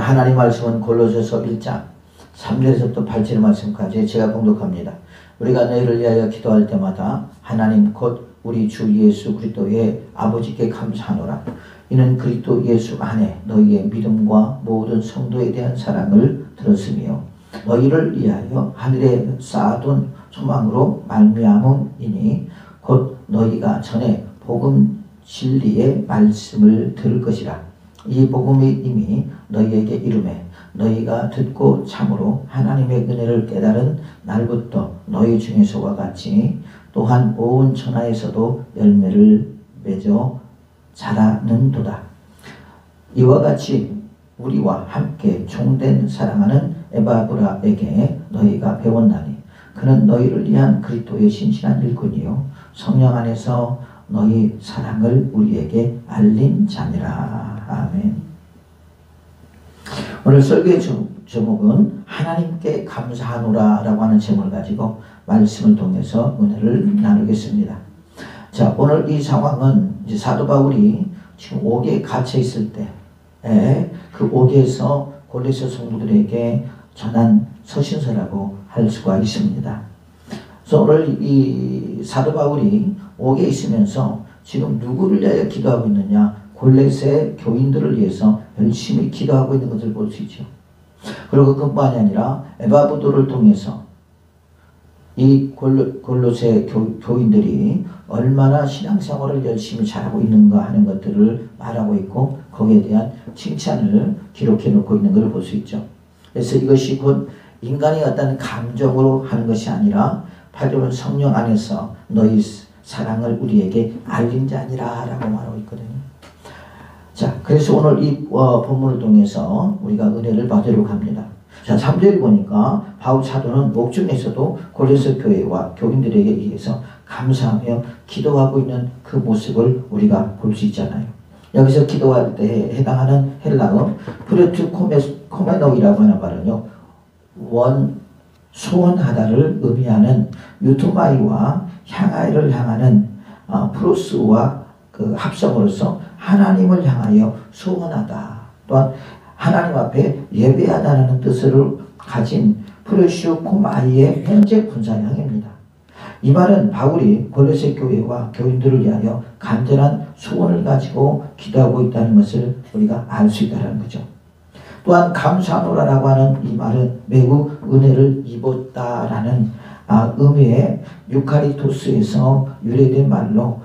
하나님 말씀은 골로새서 1장 3절에서부터 8절 말씀까지 제가 봉독합니다. 우리가 너희를 위하여 기도할 때마다 하나님 곧 우리 주 예수 그리스도의 아버지께 감사하노라. 이는 그리스도 예수 안에 너희의 믿음과 모든 성도에 대한 사랑을 들었으며 너희를 위하여 하늘에 쌓아둔 소망으로 말미암음이니 곧 너희가 전에 복음 진리의 말씀을 들을 것이라. 이 복음이 이미 너희에게 이르매 너희가 듣고 참으로 하나님의 은혜를 깨달은 날부터 너희 중에서와 같이 또한 온 천하에서도 열매를 맺어 자라는도다. 이와 같이 우리와 함께 종된 사랑하는 에바브라에게 너희가 배웠나니 그는 너희를 위한 그리스도의 신실한 일꾼이요 성령 안에서 너희 사랑을 우리에게 알린 자니라. 아멘. 오늘 설교의 제목은 하나님께 감사하노라 라고 하는 제목을 가지고 말씀을 통해서 은혜를 나누겠습니다. 자, 오늘 이 상황은 이제 사도 바울이 지금 옥에 갇혀 있을 때 그 옥에서 골로새 성도들에게 전한 서신서라고 할 수가 있습니다. 그래서 오늘 이 사도 바울이 옥에 있으면서 지금 누구를 위하여 기도하고 있느냐? 골로새 교인들을 위해서 열심히 기도하고 있는 것을 볼 수 있죠. 그리고 그뿐만이 아니라 에바브도를 통해서 이 골로새 교인들이 얼마나 신앙생활을 열심히 잘하고 있는가 하는 것들을 말하고 있고 거기에 대한 칭찬을 기록해 놓고 있는 것을 볼 수 있죠. 그래서 이것이 곧 인간이 어떤 감정으로 하는 것이 아니라 8절은 성령 안에서 너희 사랑을 우리에게 알린 자니라 라고 말하고 있거든요. 자, 그래서 오늘 이 본문을 통해서 우리가 은혜를 받으려고 합니다. 자, 3절에 보니까 바울 사도는 옥중에서도 골로새 교회와 교인들에게 의해서 감사하며 기도하고 있는 그 모습을 우리가 볼 수 있잖아요. 여기서 기도할 때 해당하는 헬라어 프레투 코메노이라고 하는 말은요, 소원하다를 의미하는 유토마이와 향하이를 향하는 프로스와 그 합성으로서 하나님을 향하여 소원하다, 또한 하나님 앞에 예배하다는 뜻을 가진 프레슈 코마이의 현재 분사형입니다. 이 말은 바울이 골로새 교회와 교인들을 위하여 간절한 소원을 가지고 기도하고 있다는 것을 우리가 알 수 있다는 거죠. 또한 감사하노라라고 하는 이 말은 매우 은혜를 입었다라는 의미의 유카리토스에서 유래된 말로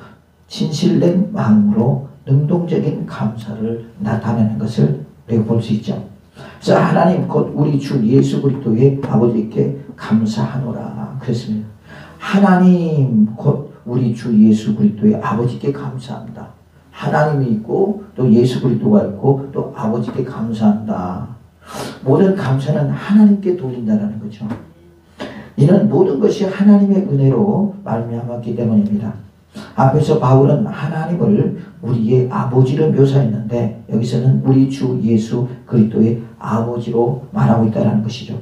진실된 마음으로 능동적인 감사를 나타내는 것을 우리가 볼 수 있죠. 그래서 하나님 곧 우리 주 예수 그리스도의 아버지께 감사하노라 그랬습니다. 하나님 곧 우리 주 예수 그리스도의 아버지께 감사합니다. 하나님이 있고 또 예수 그리스도가 있고 또 아버지께 감사한다. 모든 감사는 하나님께 돌린다는 거죠. 이는 모든 것이 하나님의 은혜로 말미암았기 때문입니다. 앞에서 바울은 하나님을 우리의 아버지로 묘사했는데 여기서는 우리 주 예수 그리스도의 아버지로 말하고 있다는 것이죠.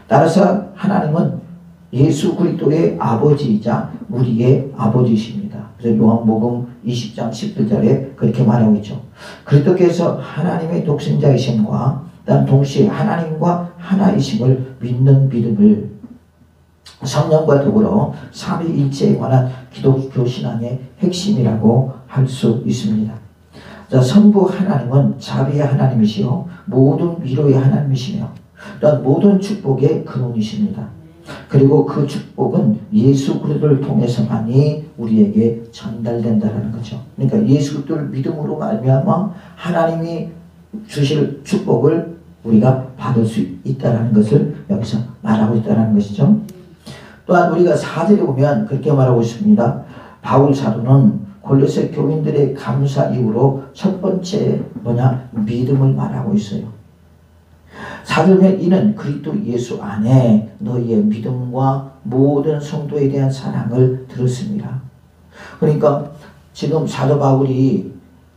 따라서 하나님은 예수 그리스도의 아버지이자 우리의 아버지이십니다. 그래서 요한복음 20장 11절에 그렇게 말하고 있죠. 그리스도께서 하나님의 독생자이심과 또한 동시에 하나님과 하나이심을 믿는 믿음을 성령과 더불어 삼위일체에 관한 기독교 신앙의 핵심이라고 할 수 있습니다. 자, 성부 하나님은 자비의 하나님이시요 모든 위로의 하나님이시며 또한 모든 축복의 근원이십니다. 그리고 그 축복은 예수 그리스도를 통해서만이 우리에게 전달된다는 거죠. 그러니까 예수 그리스도를 믿음으로 말미암아 하나님이 주실 축복을 우리가 받을 수 있다는 것을 여기서 말하고 있다는 것이죠. 또한 우리가 4절에 보면 그렇게 말하고 있습니다. 바울 사도는 골로새 교인들의 감사 이후로 첫 번째 믿음을 말하고 있어요. 4절에 이는 그리스도 예수 안에 너희의 믿음과 모든 성도에 대한 사랑을 들었습니다. 그러니까 지금 사도 바울이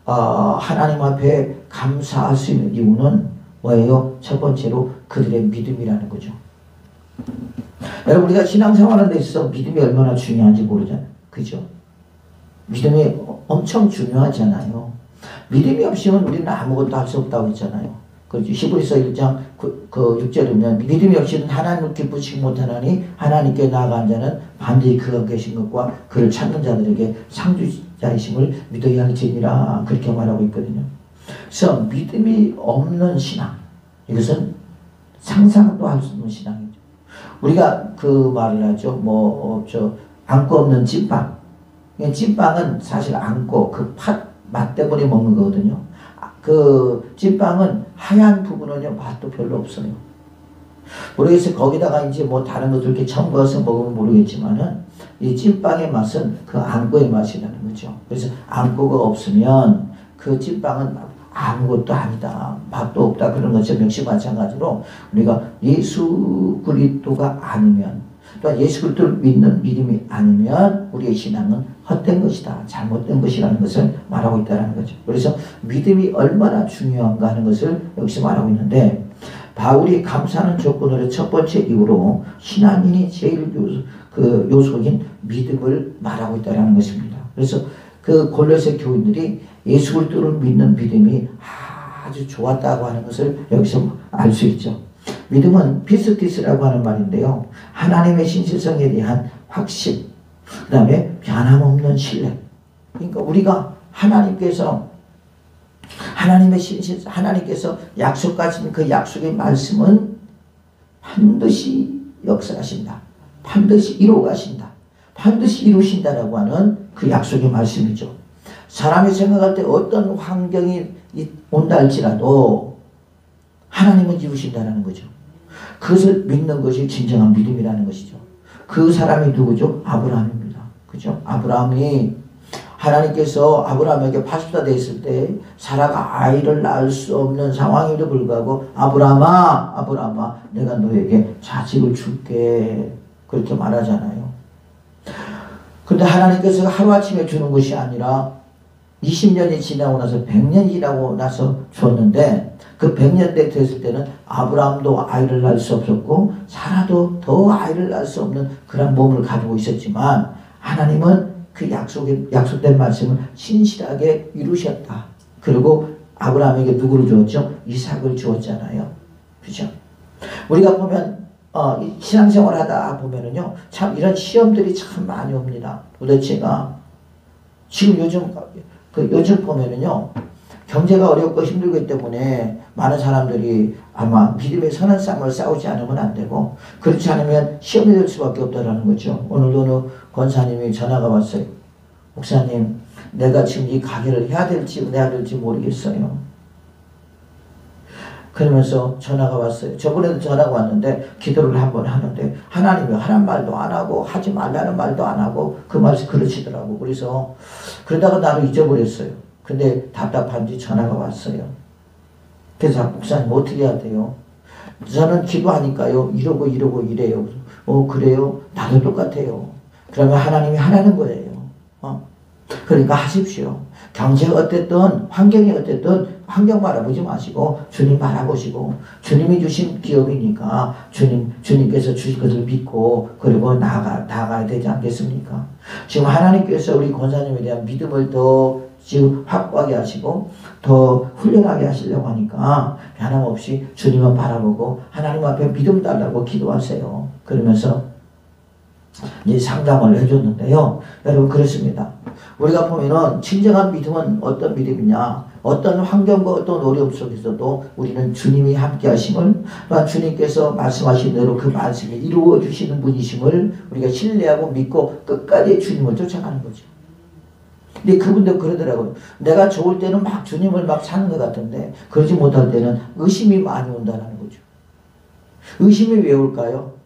하나님 앞에 감사할 수 있는 이유는 뭐예요? 첫 번째로 그들의 믿음이라는 거죠. 여러분, 우리가 신앙생활하는 데 있어서 믿음이 얼마나 중요한지 모르잖아요. 그죠? 믿음이 엄청 중요하잖아요. 믿음이 없이는 우리는 아무것도 할 수 없다고 했잖아요. 그렇지. 히브리서 1장 6절에 보면 믿음이 없이는 하나님을 기쁘시지 못하나니 하나님께 나아간 자는 반드시 그가 계신 것과 그를 찾는 자들에게 상주자이심을 믿어야 할지니라 그렇게 말하고 있거든요. 그래서 믿음이 없는 신앙, 이것은 상상도 할 수 없는 신앙이죠. 우리가 그 말을 하죠. 안고 없는 찐빵. 찐빵은 사실 안고 그 맛 때문에 먹는 거거든요. 그 찐빵은 하얀 부분은요 맛도 별로 없어요. 모르겠어요. 거기다가 이제 뭐 다른 것들 이렇게 첨가해서 먹으면 모르겠지만은 이 찐빵의 맛은 그 안고의 맛이라는 거죠. 그래서 안고가 없으면 그 찐빵은 아무것도 아니다, 맛도 없다, 그런 것처럼 역시 마찬가지로 우리가 예수 그리스도가 아니면, 또 예수 그리스도를 믿는 믿음이 아니면 우리의 신앙은 헛된 것이다, 잘못된 것이라는 것을 말하고 있다는 거죠. 그래서 믿음이 얼마나 중요한가 하는 것을 여기서 말하고 있는데, 바울이 감사하는 조건으로 첫 번째 이유로 신앙인이 제일 요소인 믿음을 말하고 있다는 것입니다. 그래서 그 골로새 교인들이 예수 그리스도를 믿는 믿음이 아주 좋았다고 하는 것을 여기서 알 수 있죠. 믿음은 피스티스라고 하는 말인데요, 하나님의 신실성에 대한 확신, 그 다음에 변함없는 신뢰. 그러니까 우리가 하나님께서 약속하신 그 약속의 말씀은 반드시 역사하신다, 반드시 이루어가신다, 반드시 이루신다라고 하는 그 약속의 말씀이죠. 사람이 생각할 때 어떤 환경이 온다 할지라도 하나님은 이루신다는 거죠. 그것을 믿는 것이 진정한 믿음이라는 것이죠. 그 사람이 누구죠? 아브라함입니다. 그죠? 아브라함이, 하나님께서 아브라함에게 80세 됐을 때 사라가 아이를 낳을 수 없는 상황에도 불구하고 아브라함아 내가 너에게 자식을 줄게 그렇게 말하잖아요. 그런데 하나님께서 하루아침에 주는 것이 아니라 20년이 지나고 나서 100년이 지나고 나서 줬는데, 그 100년 됐을 때는 아브라함도 아이를 낳을 수 없었고 사라도 더 아이를 낳을 수 없는 그런 몸을 가지고 있었지만, 하나님은 그 약속된 말씀을 신실하게 이루셨다. 그리고 아브라함에게 누구를 주었죠? 이삭을 주었잖아요. 그죠? 우리가 보면 신앙생활 하다 보면은요, 참 이런 시험들이 참 많이 옵니다. 도대체가 지금 요즘 보면은요, 경제가 어렵고 힘들기 때문에 많은 사람들이 아마 믿음의 선한 싸움을 싸우지 않으면 안 되고, 그렇지 않으면 시험이 될 수밖에 없다라는 거죠. 오늘도 어느 권사님이 전화가 왔어요. 목사님, 내가 지금 이 가게를 해야 될지 안 해야 될지 모르겠어요. 그러면서 전화가 왔어요. 저번에도 전화가 왔는데 기도를 한번 하는데 하나님이 하란 말도 안 하고 하지 말라는 말도 안 하고 그 말씀 그러시더라고. 그래서 그러다가 나도 잊어버렸어요. 근데 답답한지 전화가 왔어요. 그래서 목사님 어떻게 해야 돼요? 저는 기도하니까요 이러고 이래요. 그래요? 나도 똑같아요. 그러면 하나님이 하라는 거예요. 그러니까 하십시오. 경제가 어땠든 환경이 어땠든 환경 바라보지 마시고 주님 바라보시고, 주님이 주신 기업이니까 주님께서 주실 것을 믿고 그리고 나아가야 되지 않겠습니까? 지금 하나님께서 우리 권사님에 대한 믿음을 더 지금 확고하게 하시고 더 훈련하게 하시려고 하니까 변함없이 주님만 바라보고 하나님 앞에 믿음 달라고 기도하세요. 그러면서 이제 상담을 해줬는데요. 여러분 그렇습니다. 우리가 보면은 진정한 믿음은 어떤 믿음이냐, 어떤 환경과 어떤 어려움 속에서도 우리는 주님이 함께 하심을, 주님께서 말씀하신 대로 그 말씀을 이루어 주시는 분이심을 우리가 신뢰하고 믿고 끝까지 주님을 쫓아가는 거죠. 근데 그분도 그러더라고요. 내가 좋을 때는 막 주님을 막 사는 것 같은데 그러지 못할 때는 의심이 많이 온다는 거죠. 의심이 왜 올까요?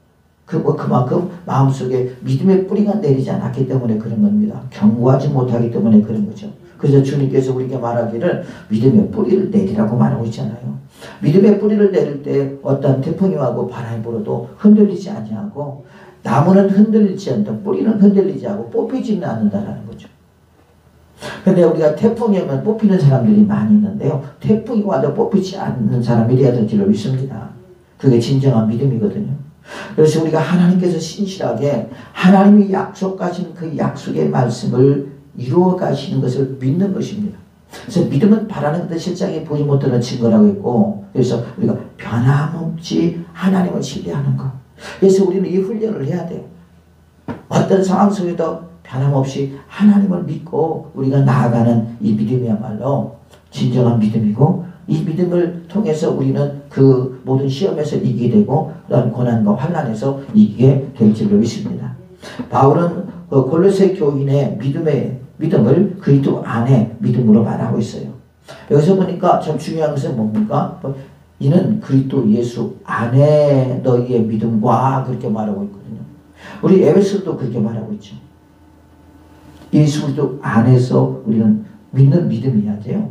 그만큼 마음속에 믿음의 뿌리가 내리지 않았기 때문에 그런 겁니다. 경고하지 못하기 때문에 그런 거죠. 그래서 주님께서 우리에게 말하기를 믿음의 뿌리를 내리라고 말하고 있잖아요. 믿음의 뿌리를 내릴 때 어떤 태풍이 와고 바람이 불어도 흔들리지 아니하고, 나무는 흔들리지 않다, 뿌리는 흔들리지 않고 뽑히지는 않는다는 거죠. 근데 우리가 태풍이 오면 뽑히는 사람들이 많이 있는데요, 태풍이 와도 뽑히지 않는 사람이 되어야 될 줄로 믿습니다. 그게 진정한 믿음이거든요. 그래서 우리가 하나님께서 신실하게 하나님이 약속하신 그 약속의 말씀을 이루어 가시는 것을 믿는 것입니다. 그래서 믿음은 바라는 것들 실상이 보지 못하는 증거라고 했고, 그래서 우리가 변함없이 하나님을 신뢰하는 것. 그래서 우리는 이 훈련을 해야 돼요. 어떤 상황 속에도 변함없이 하나님을 믿고 우리가 나아가는 이 믿음이야말로 진정한 믿음이고, 이 믿음을 통해서 우리는 그 모든 시험에서 이기게 되고 그다음 고난과 환난에서 이기게 될 줄로 믿습니다. 바울은 골로새 교인의 믿음을 그리스도 안에 믿음으로 말하고 있어요. 여기서 보니까 참 중요한 것은 뭡니까? 이는 그리스도 예수 안에 너희의 믿음과 그렇게 말하고 있거든요. 우리 에베소도 그렇게 말하고 있죠. 예수 그리스도 안에서 우리는 믿는 믿음이어야 돼요.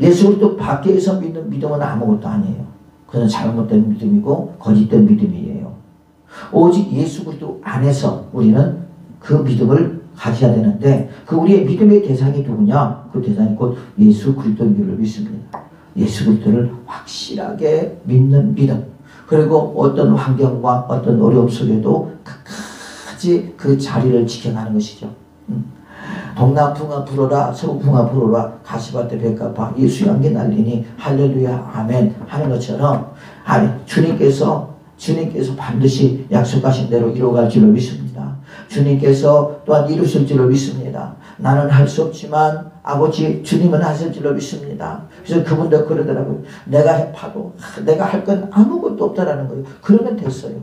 예수 그리스도 밖에서 믿는 믿음은 아무것도 아니에요. 그건 잘못된 믿음이고 거짓된 믿음이에요. 오직 예수 그리스도 안에서 우리는 그 믿음을 가져야 되는데, 그 우리의 믿음의 대상이 누구냐? 그 대상이 곧 예수 그리스도인 줄을 믿습니다. 예수 그리스도를 확실하게 믿는 믿음. 그리고 어떤 환경과 어떤 어려움 속에도 끝까지 그 자리를 지켜가는 것이죠. 동남풍아 불어라 서북풍아 불어라 가시밭에 백합화 이 수양기 날리니 할렐루야 아멘 하는 것처럼 주님께서 반드시 약속하신 대로 이루어갈 줄로 믿습니다. 주님께서 또한 이루실 줄로 믿습니다. 나는 할 수 없지만 아버지 주님은 하실 줄로 믿습니다. 그래서 그분도 그러더라고요. 내가 해봐도 내가 할 건 아무것도 없다라는 거예요. 그러면 됐어요.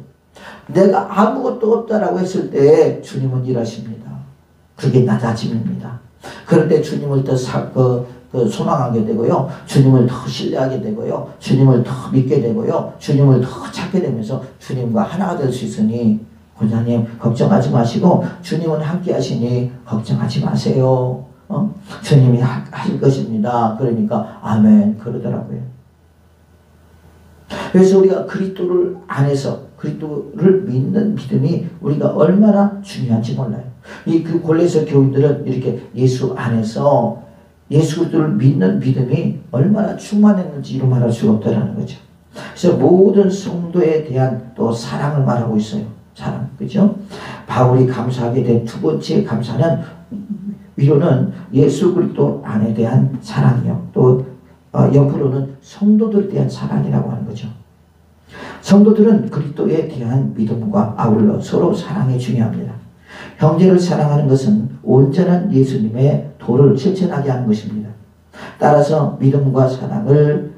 내가 아무것도 없다라고 했을 때 주님은 일하십니다. 그게 낮아짐입니다. 그럴 때 주님을 더 소망하게 되고요. 주님을 더 신뢰하게 되고요. 주님을 더 믿게 되고요. 주님을 더 찾게 되면서 주님과 하나가 될 수 있으니 권사님 걱정하지 마시고 주님은 함께 하시니 걱정하지 마세요. 주님이 하실 것입니다. 그러니까 아멘 그러더라고요. 그래서 우리가 그리스도를 안에서 그리스도를 믿는 믿음이 우리가 얼마나 중요한지 몰라요. 그 골로새 교인들은 이렇게 예수 안에서 예수 그리스도를 믿는 믿음이 얼마나 충만했는지 이루 말할 수가 없다라는 거죠. 그래서 모든 성도에 대한 또 사랑을 말하고 있어요. 사랑, 그죠? 바울이 감사하게 된 두 번째 감사는 위로는 예수 그리스도 안에 대한 사랑이요. 또 옆으로는 성도들에 대한 사랑이라고 하는 거죠. 성도들은 그리스도에 대한 믿음과 아울러 서로 사랑이 중요합니다. 형제를 사랑하는 것은 온전한 예수님의 도를 실천하게 하는 것입니다. 따라서 믿음과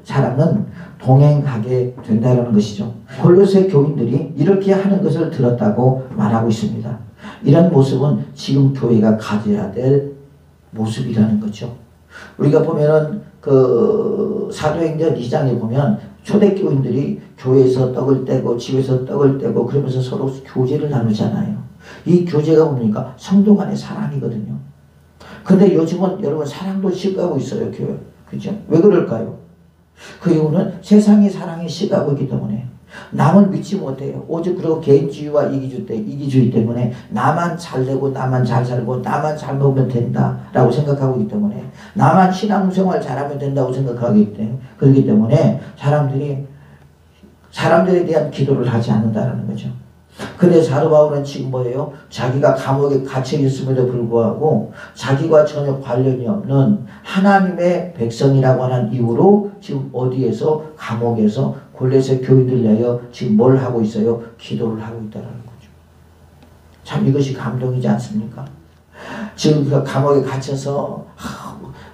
사랑은 동행하게 된다는 것이죠. 골로새 교인들이 이렇게 하는 것을 들었다고 말하고 있습니다. 이런 모습은 지금 교회가 가져야 될 모습이라는 거죠. 우리가 보면은 그 사도행전 2장에 보면 초대교인들이 교회에서 떡을 떼고 집에서 떡을 떼고 그러면서 서로 교제를 나누잖아요. 이 교제가 뭡니까? 성도 간의 사랑이거든요. 근데 요즘은 여러분 사랑도 식가고 있어요, 교회. 그죠? 왜 그럴까요? 그 이유는 세상의 사랑이 식가고 있기 때문에 남을 믿지 못해요. 오직 그리고 개인주의와 이기주의 때문에 나만 잘 되고 나만 잘 살고 나만 잘 먹으면 된다라고 생각하고 있기 때문에 나만 신앙생활 잘하면 된다고 생각하기 때문에 그렇기 때문에 사람들에 대한 기도를 하지 않는다라는 거죠. 근데 사도 바울은 지금 뭐예요? 자기가 감옥에 갇혀 있음에도 불구하고 자기와 전혀 관련이 없는 하나님의 백성이라고 하는 이유로 지금 어디에서 감옥에서 골로새 교인들 위하여 지금 뭘 하고 있어요? 기도를 하고 있다는 거죠. 참 이것이 감동이지 않습니까? 지금 그 감옥에 갇혀서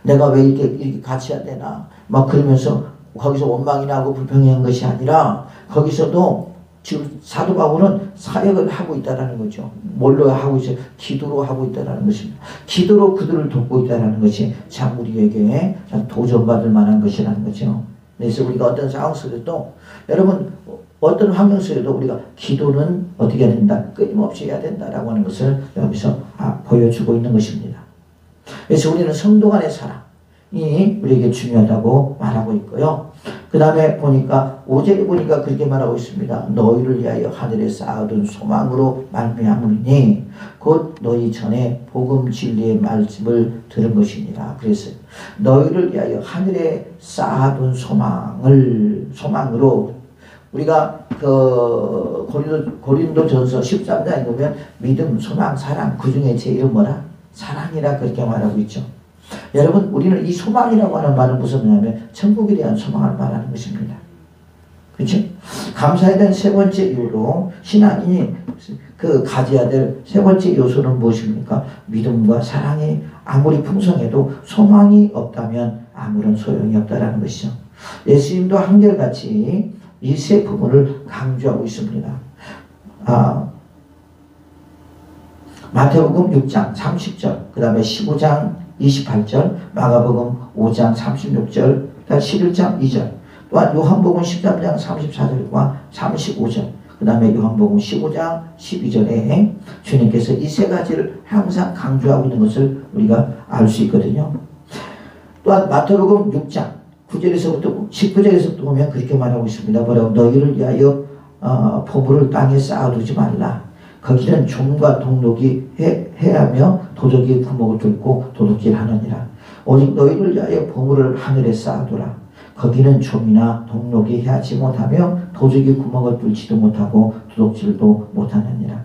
내가 왜 이렇게 갇혀야 되나 막 그러면서 거기서 원망이나 하고 불평한 것이 아니라 거기서도 지금 사도 바울은 사역을 하고 있다는 거죠. 뭘로 하고 있어요? 기도로 하고 있다는 것입니다. 기도로 그들을 돕고 있다는 것이 참 우리에게 참 도전받을 만한 것이라는 거죠. 그래서 우리가 어떤 상황 속에도 여러분 어떤 환경 속에도 우리가 기도는 어떻게 해야 된다? 끊임없이 해야 된다라고 하는 것을 여기서 보여주고 있는 것입니다. 그래서 우리는 성도 간의 사랑이 우리에게 중요하다고 말하고 있고요. 그 다음에 보니까 5절에 보니까 그렇게 말하고 있습니다. 너희를 위하여 하늘에 쌓아둔 소망으로 말미암으니 곧 너희 전에 복음 진리의 말씀을 들은 것이니라. 그랬어요. 너희를 위하여 하늘에 쌓아둔 소망으로 우리가 그 고린도전서 13장에 보면 믿음, 소망, 사랑 그 중에 제일은 뭐라? 사랑이라 그렇게 말하고 있죠. 여러분, 우리는 이 소망이라고 하는 말은 무슨 말이냐면 천국에 대한 소망을 말하는 것입니다. 그렇죠? 감사에 대한 세 번째 이유로 신앙인이 가져야 될 세 번째 요소는 무엇입니까? 믿음과 사랑이 아무리 풍성해도 소망이 없다면 아무런 소용이 없다라는 것이죠. 예수님도 한결같이 이 세 부분을 강조하고 있습니다. 마태복음 6장 30절, 그 다음에 15장 28절, 마가복음 5장 36절, 11장 2절, 또한 요한복음 13장 34절과 35절, 그 다음에 요한복음 15장 12절에 주님께서 이 세 가지를 항상 강조하고 있는 것을 우리가 알 수 있거든요. 또한 마태복음 6장 9절에서부터 19절에서부터 보면 그렇게 말하고 있습니다. 뭐라고? 너희를 위하여 보물을 땅에 쌓아두지 말라. 거기는 좀과 동록이 해하며 도적이 구멍을 뚫고 도둑질하느니라. 오직 너희를 위하여 보물을 하늘에 쌓아두라. 거기는 좀이나 동록이 해하지 못하며 도적이 구멍을 뚫지도 못하고 도둑질도 못하느니라.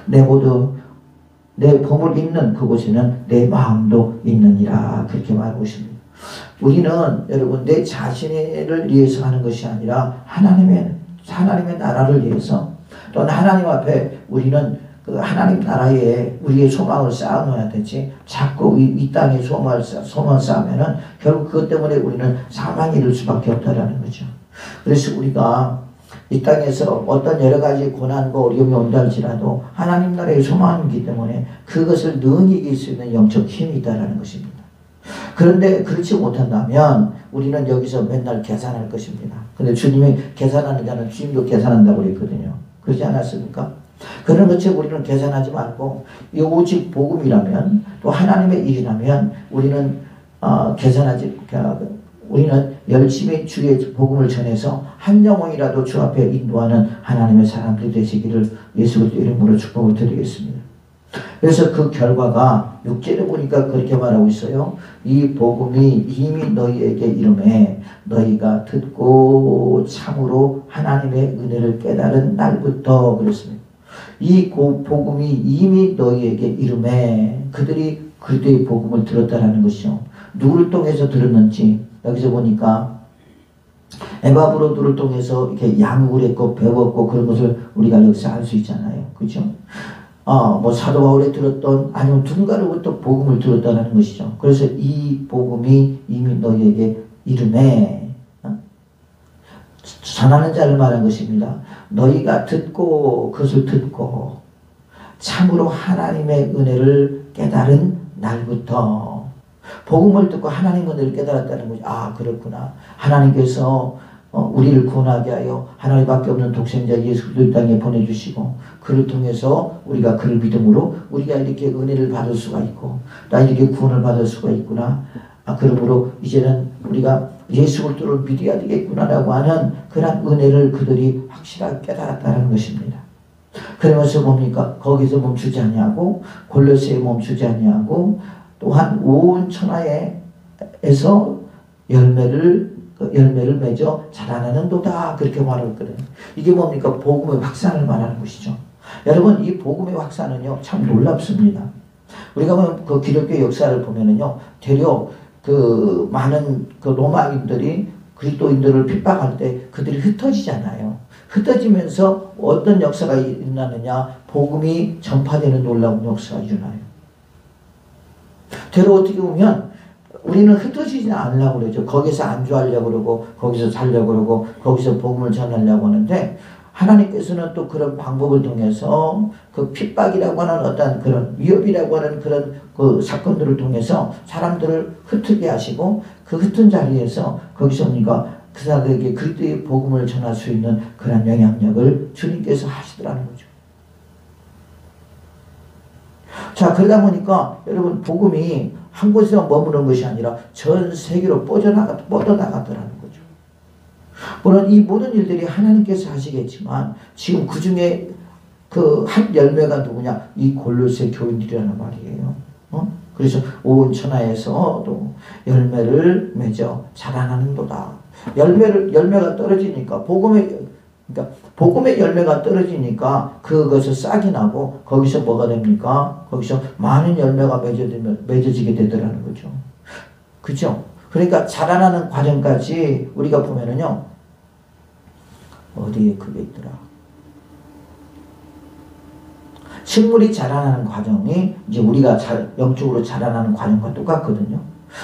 내 보물 있는 그곳에는 내 마음도 있느니라. 그렇게 말하고 있습니다. 우리는 여러분 내 자신을 위해서 하는 것이 아니라 하나님의 나라를 위해서, 또 하나님 앞에 우리는 그 하나님 나라에 우리의 소망을 쌓아놓아야 되지, 자꾸 이 땅에 소망을 쌓으면은 결국 그것 때문에 우리는 사망에 이를 수밖에 없다라는 거죠. 그래서 우리가 이 땅에서 어떤 여러 가지 고난과 어려움이 온다 할지라도 하나님 나라의 소망이기 때문에 그것을 능히 이길 수 있는 영적 힘이 있다라는 것입니다. 그런데 그렇지 못한다면 우리는 여기서 맨날 계산할 것입니다. 근데 주님이 계산하는 자는 주님도 계산한다고 그랬거든요. 그렇지 않았습니까? 그런 것처럼 우리는 계산하지 말고 오직 복음이라면, 또 하나님의 일이라면 우리는 우리는 열심히 주의 복음을 전해서 한 영혼이라도 주 앞에 인도하는 하나님의 사람들이 되시기를 예수 그리스도 이름으로 축복을 드리겠습니다. 그래서 그 결과가 6절에 보니까 그렇게 말하고 있어요. 이 복음이 이미 너희에게 이름에 너희가 듣고 참으로 하나님의 은혜를 깨달은 날부터 그랬습니다. 이 복음이 이미 너희에게 이름에, 그들이 그리스도의 복음을 들었다라는 것이죠. 누구를 통해서 들었는지 여기서 보니까 에바브로드를 통해서 이렇게 양육을 했고 배웠고 그런 것을 우리가 여기서 알 수 있잖아요. 그렇죠? 뭐 사도 바울이 들었던, 아니면 누군가로부터 복음을 들었다는 것이죠. 그래서 이 복음이 이미 너희에게 이름에, 전하는 자를 말한 것입니다. 너희가 듣고 그것을 듣고 참으로 하나님의 은혜를 깨달은 날부터, 복음을 듣고 하나님의 은혜를 깨달았다는 거죠. 아, 그렇구나. 하나님께서 우리를 구원하게 하여 하나님밖에 없는 독생자 예수 그리스도 땅에 보내주시고 그를 통해서 우리가 그를 믿음으로 우리가 이렇게 은혜를 받을 수가 있고 나 이렇게 구원을 받을 수가 있구나. 그러므로 이제는 우리가 예수 그리스도를 믿어야 되겠구나라고 하는 그런 은혜를 그들이 확실하게 깨달았다는 것입니다. 그러면서 뭡니까? 거기서 멈추지 아니하고 골로새에 멈추지 아니하고 또한 온 천하에서 열매를 맺어 자라나는도다, 그렇게 말했거든요. 이게 뭡니까? 복음의 확산을 말하는 것이죠. 여러분, 이 복음의 확산은요 참 놀랍습니다. 우리가 그 기독교 역사를 보면은요 되려 그 많은 그 로마인들이 그리스도인들을 핍박할 때 그들이 흩어지잖아요. 흩어지면서 어떤 역사가 일어나느냐? 복음이 전파되는 놀라운 역사가 일어나요. 되려 어떻게 보면 우리는 흩어지지 않으려고 그러죠. 거기서 안주하려고 그러고 거기서 살려고 그러고 거기서 복음을 전하려고 하는데, 하나님께서는 또 그런 방법을 통해서 그 핍박이라고 하는 어떤 그런 위협이라고 하는 그런 그 사건들을 통해서 사람들을 흩게 하시고 그 흩은 자리에서 거기서 우리가 그 사람들에게 그리스도의 복음을 전할 수 있는 그런 영향력을 주님께서 하시더라는 거죠. 자, 그러다 보니까 여러분 복음이 한 곳에서 머무는 것이 아니라 전 세계로 뻗어나갔더라는 거죠. 물론 이 모든 일들이 하나님께서 하시겠지만 지금 그 중에 그 한 열매가 누구냐? 이 골로새 교인들이라는 말이에요. 그래서 온 천하에서도 열매를 맺어 자라나는도다. 열매가 떨어지니까 복음의 열매가 떨어지니까 그것을 싹이 나고 거기서 뭐가 됩니까? 거기서 많은 열매가 맺어지게 되더라는 거죠. 그죠? 그러니까 자라나는 과정까지 우리가 보면은요, 어디에 그게 있더라. 식물이 자라나는 과정이 이제 우리가 영적으로 자라나는 과정과 똑같거든요.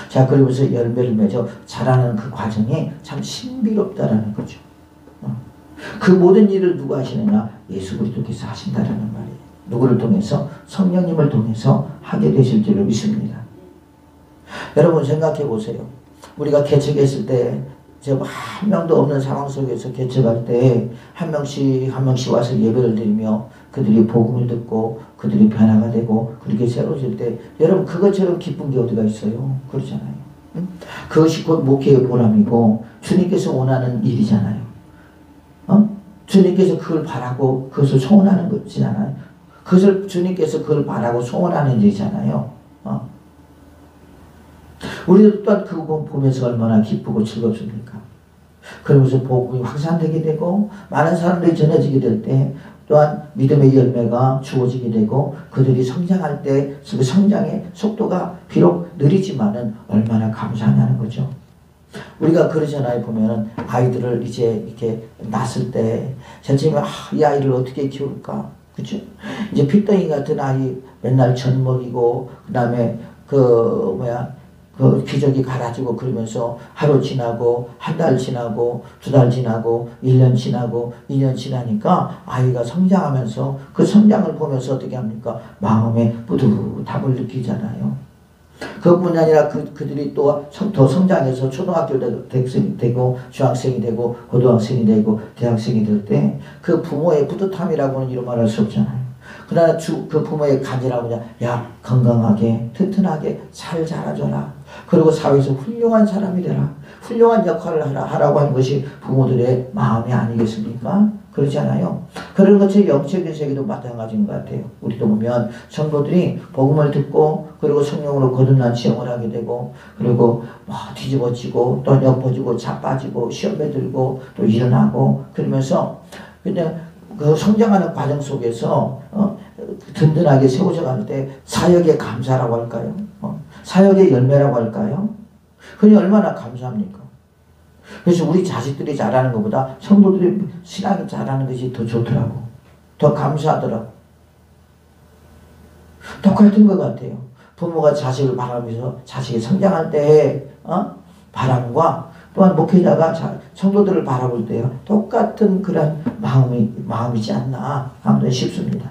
자, 그러면서 열매를 맺어 자라는 그 과정이 참 신비롭다라는 거죠. 그 모든 일을 누가 하시느냐? 예수 그리스도께서 하신다라는 말이에요. 누구를 통해서? 성령님을 통해서 하게 되실 줄을 믿습니다. 여러분 생각해 보세요. 우리가 개척했을 때 한 명도 없는 상황 속에서 개척할 때 한 명씩 와서 예배를 드리며 그들이 복음을 듣고 그들이 변화가 되고 그렇게 새로워질 때 여러분 그것처럼 기쁜 게 어디가 있어요? 그렇잖아요. 응? 그것이 곧 목회의 보람이고 주님께서 원하는 일이잖아요. 주님께서 그걸 바라고 그것을 소원하는 것이잖아요. 주님께서 그걸 바라고 소원하는 일이잖아요. 우리도 또한 그거 보면서 얼마나 기쁘고 즐겁습니까? 그러면서 복음이 확산되게 되고 많은 사람들이 전해지게 될 때 또한 믿음의 열매가 주어지게 되고 그들이 성장할 때 그 성장의 속도가 비록 느리지만은 얼마나 감사하냐는 거죠. 우리가 그러잖아요. 보면은 아이들을 이제 이렇게 낳았을 때 전체가 이 아이를 어떻게 키울까? 그렇죠? 이제 핏덩이 같은 아이 맨날 젖 먹이고 그다음에 그 기저귀 갈아주고 그러면서 하루 지나고 한 달 지나고 두 달 지나고 1년 지나고 2년 지나니까 아이가 성장하면서 그 성장을 보면서 어떻게 합니까? 마음에 뿌듯함을 느끼잖아요. 그것뿐 아니라 그들이 또 더 성장해서 초등학교 대학생이 되고 중학생이 되고 고등학생이 되고 대학생이 될 때 그 부모의 뿌듯함이라고는 이런 말할 수 없잖아요. 그러나 그 부모의 간절함은 야 건강하게 튼튼하게 잘 자라줘라. 그리고 사회에서 훌륭한 사람이 되라. 훌륭한 역할을 하라고 하는 것이 부모들의 마음이 아니겠습니까? 그렇지 않아요? 그런 것처럼 영적인 세계도 마찬가지인 것 같아요. 우리도 보면 성도들이 복음을 듣고 그리고 성령으로 거듭난 체험을 하게 되고 그리고 뒤집어지고 또 엎어지고 자빠지고 시험에 들고 또 일어나고 그러면서 그냥 그 성장하는 과정 속에서 든든하게 세워져 갈 때 사역의 감사라고 할까요? 사역의 열매라고 할까요? 그게 얼마나 감사합니까? 그래서 우리 자식들이 잘하는 것보다 성도들이 신앙이 잘하는 것이 더 좋더라고. 더 감사하더라고. 똑같은 것 같아요. 부모가 자식을 바라면서 자식이 성장할 때의 바람과 또한 목회자가 성도들을 바라볼 때요. 똑같은 그런 마음이지 않나 하면 싶습니다.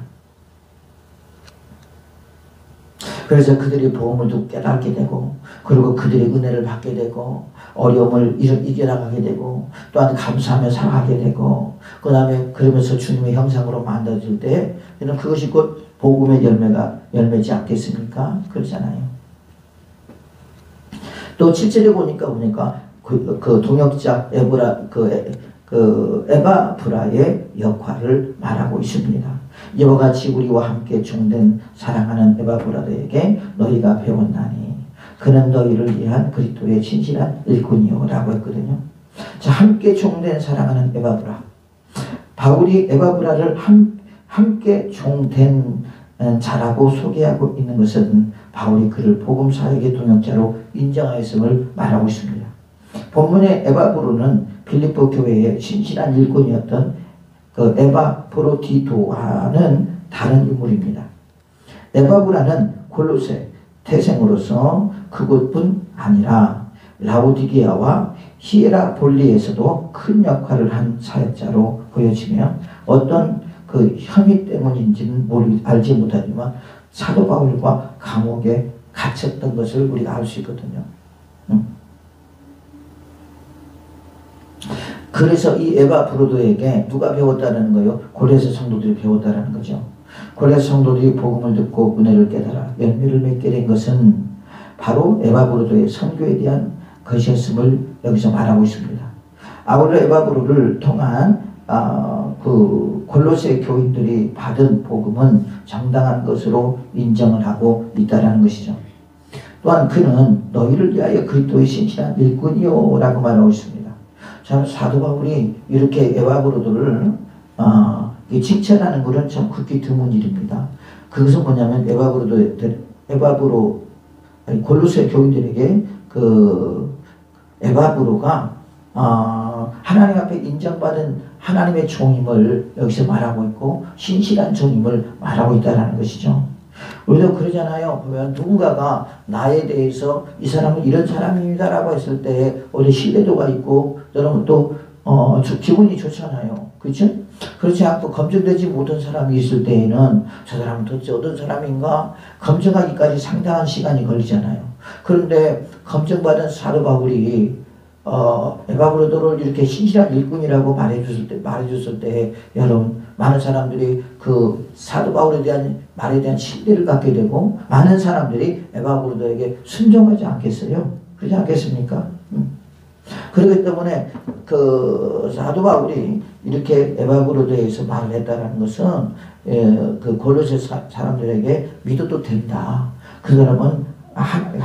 그래서 그들이 복음을 듣고 깨닫게 되고 그리고 그들의 은혜를 받게 되고 어려움을 이겨나가게 되고 또한 감사하며 살아가게 되고 그 다음에 그러면서 주님의 형상으로 만들어질 때 그것이 곧 복음의 열매지 않겠습니까? 그렇잖아요. 또 7절에 보니까 그 동역자 에바브라의 역할을 말하고 있습니다. 이와 같이 우리와 함께 종된 사랑하는 에바브라에게 너희가 배웠나니 그는 너희를 위한 그리스도의 진실한 일꾼이요 라고 했거든요. 자, 함께 종된 사랑하는 에바브라. 바울이 에바브라를 함께 종된 자라고 소개하고 있는 것은 바울이 그를 복음 사역의 동역자로 인정하였음을 말하고 있습니다. 본문의 에바브로는 빌립보 교회의 신실한 일꾼이었던 그 에바브로디도와는 다른 인물입니다. 에바브라는 골로새 태생으로서 그곳뿐 아니라 라오디게아와 히에라볼리에서도 큰 역할을 한 사역자로 보여지며 어떤 그 혐의 때문인지는 알지 못하지만 사도 바울과 감옥에 갇혔던 것을 우리가 알 수 있거든요. 그래서 이 에바브로도에게 누가 배웠다는 거예요? 고레스 성도들이 배웠다는 거죠. 고레스 성도들이 복음을 듣고 은혜를 깨달아 열매를 맺게 된 것은 바로 에바브로도의 선교에 대한 것이었음을 여기서 말하고 있습니다. 아울러 에바브로를 통한 그 골로새 교인들이 받은 복음은 정당한 것으로 인정을 하고 있다라는 것이죠. 또한 그는 너희를 위하여 그리스도의 신실한 일꾼이요 라고 말하고 있습니다. 참 사도 바울이 이렇게 에바브로들을 칭찬하는 것은 참 극히 드문 일입니다. 그것은 뭐냐면 골로새 교인들에게 그 에바브로가 하나님 앞에 인정받은 하나님의 종임을 여기서 말하고 있고 신실한 종임을 말하고 있다는 것이죠. 우리도 그러잖아요. 보면 누군가가 나에 대해서 이 사람은 이런 사람입니다라고 했을 때 우리 신뢰도가 있고 여러분 또 기분이 좋잖아요. 그렇죠? 그렇지 않고 검증되지 못한 사람이 있을 때에는 저 사람은 도대체 어떤 사람인가 검증하기까지 상당한 시간이 걸리잖아요. 그런데 검증받은 사도 바울이 에바브로도를 이렇게 신실한 일꾼이라고 말해줬을 때 여러분 많은 사람들이 그 사도 바울에 대한 말에 대한 신뢰를 갖게 되고 많은 사람들이 에바브로도에게 순종하지 않겠어요? 그렇지 않겠습니까? 그렇기 때문에 그 사도 바울이 이렇게 에바브로도에서 말을 했다는 것은 그 골로새 사람들에게 믿어도 된다. 그 사람은